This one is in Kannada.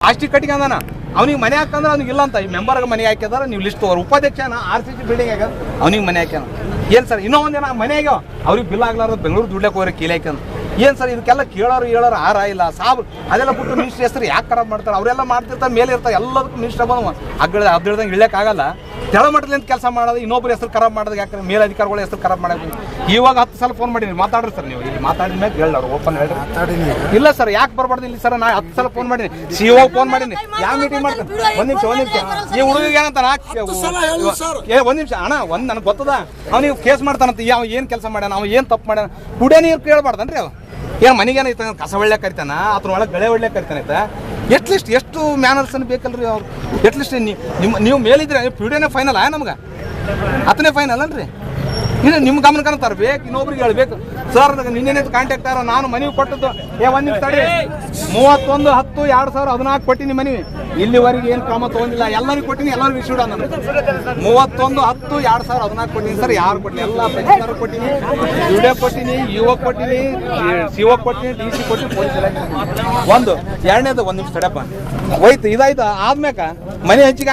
ಆಸ್ತಿ ಕಟ್ಟಿಗೆ ಅಂದಾನ ಅವ್ನಿಗೆ ಮನೆ ಹಾಕಂದ್ರೆ ಅವ್ನಿಗೆ ಇಲ್ಲ ಅಂತ ಈ ಮೆಂಬರ್ಗೆ ಮನೆ ಹಾಕಿದಾರೆ ನೀವು ಲಿಸ್ಟ್ ಅವ್ರು ಉಪಾಧ್ಯಕ್ಷನ RCC ಬಿಲ್ಡಿಂಗ್ ಆಗ್ಯದ ಅವ್ನಿಗೆ ಮನೆ ಹಾಕ್ಯಾನ ಏನು ಸರ್ ಇನ್ನೂ ಒಂದಿನ ಮನೆ ಆಗ್ಯಾವ ಅವ್ರಿಗೆ ಬಿಲ್ ಆಗ್ಲಾರ್ದು ಬೆಂಗಳೂರು ದುಡ್ಲಕ್ಕೆ ಹೋಗ್ರೆ ಕೀಲೆ ಹಾಕ್ಯಾನ ಏನು ಸರ್ ಇದಕ್ಕೆಲ್ಲ ಹೇಳೋರು ಆರ ಇಲ್ಲ ಸಾಬ್ ಅದೆಲ್ಲ ಬಿಟ್ಟು ಮಿನಿಸ್ಟ್ರಿ ಹೆಸರು ಯಾಕೆ ಖರಾಬ್ ಮಾಡ್ತಾರೆ ಅವರೆಲ್ಲ ಮಾಡ್ತಿರ್ತಾರೆ ಮೇಲೆ ಇರ್ತಾರೆ ಎಲ್ಲದಕ್ಕೂ ಮಿನಿಸ್ಟರ್ ಬಂದು ಅದ್ರದಂಗೆ ಇಳ್ಳಕ್ಕಾಗಲ್ಲ ತೆಳಮಟ್ಟದಿಂದ ಕೆಲಸ ಮಾಡೋದು ಇನ್ನೊಬ್ಬರ ಹೆಸರು ಖರಾಬ್ ಮಾಡೋದು ಯಾಕಂದ್ರೆ ಮೇಲಧಿಕಾರಿಗಳ ಹೆಸರು ಖರಾಬ್ ಮಾಡೋದು ಇವಾಗ 10 ಸಲ ಫೋನ್ ಮಾಡಿದ್ರಿ ಮಾತಾಡ್ರಿ ಸರ್ ನೀವು ಇಲ್ಲಿ ಮಾತಾಡಿದ ಮೇಲೆ ಹೇಳೋರು ಓಪನ್ ಹೇಳ್ರಿ ಇಲ್ಲ ಸರ್ ಯಾಕೆ ಬರಬಾರ್ದು ಇಲ್ಲಿ ಸರ್ ನಾ 10 ಸಲ ಫೋನ್ ಮಾಡೀನಿ CEO ಫೋನ್ ಮಾಡೀನಿ ಯಾವ ಮೀಟಿಂಗ್ ಮಾಡ್ತಾನೆ ಒಂದು ನಿಮಿಷ ಈ ಹುಡುಗಿಗೆ ಏನಂತ ಒಂದು ನಿಮಿಷ ಅಣ್ಣ ಒಂದು ನನಗೆ ಗೊತ್ತದ ಅವ್ನಿಗೆ ಕೇಸ್ ಮಾಡ್ತಾನಂತ ಯಾವ ಏನು ಕೆಲಸ ಮಾಡ್ಯಾನ ಅವ್ನು ಏನು ತಪ್ಪು ಮಾಡ್ಯಾನ ಕುಡಿಯೋ ನೀರು ಕೇಳಬಾರ್ದನ್ರಿ ಅವ ಏನು ಮನೆಗೇನೈತೆ ಕಸ ಒಳ್ಳೆ ಕರಿತಾನ ಅದ್ರ ಒಳಗೆ ಗಳೆ ಒಳ್ಳೆ ಕರಿತಾನೈತೆ ಎಟ್ಲೀಸ್ಟ್ ಎಷ್ಟು ಮ್ಯಾನರ್ಸ್ ಅನ್ನು ಬೇಕಲ್ರಿ ಅವ್ರು ಎಟ್ಲೀಸ್ಟ್ ನೀವು ಮೇಲಿದ್ರೆ ಪಿಡಿಯೋನೇ ಫೈನಲ್ ನಮ್ಗೆ ಹತ್ತನೇ ಫೈನಲ್ ಅನ್ರಿ ಇನ್ನು ನಿಮ್ಮ ಗಮನಕ್ಕೆ ತರಬೇಕು ಇನ್ನೊಬ್ರಿಗೆ ಹೇಳ್ಬೇಕು ಸರ್ ನಿನ್ನೆ ಕಾಂಟ್ಯಾಕ್ಟ್ ಆರ ನಾನು ಮನವಿ ಕೊಟ್ಟದ್ದು ಒಂದು ನಿಮಿಷ ತಡಿ 31/10/2014 ಕೊಟ್ಟಿನಿ ಮನವಿ ಇಲ್ಲಿವರೆಗೆ ಏನು ಕ್ರಮ ತೊಗೊಂಡಿಲ್ಲ ಎಲ್ಲರಿಗೂ ಕೊಟ್ಟಿನಿ ಎಲ್ಲರಿಗೂ ಇಶ್ಯೂಡ್ ನಾನು 31/10/2014 ಕೊಟ್ಟಿನಿ ಸರ್ ಯಾರು ಕೊಟ್ಟಿನಿ ಎಲ್ಲ ಪ್ರತಿಯೊಬ್ಬರು ಕೊಟ್ಟಿನಿ ವಿಡಿಯೋ ಕೊಟ್ಟಿನಿ ಯುವ ಕೊಟ್ಟಿನಿ CO ಕೊಟ್ಟಿನಿ DC ಕೊಟ್ಟಿನಿ ಪೊಲೀಸ್ ಇಲಾಖೆ ಒಂದು ಎರಡನೇದು ಒಂದು ನಿಮಿಷ ತಡಪ್ಪ ಹೋಯ್ತು ಇದಾಯ್ತು ಆದ್ಮ್ಯಾಕ ಮನೆ ಹಂಚಿಗೆ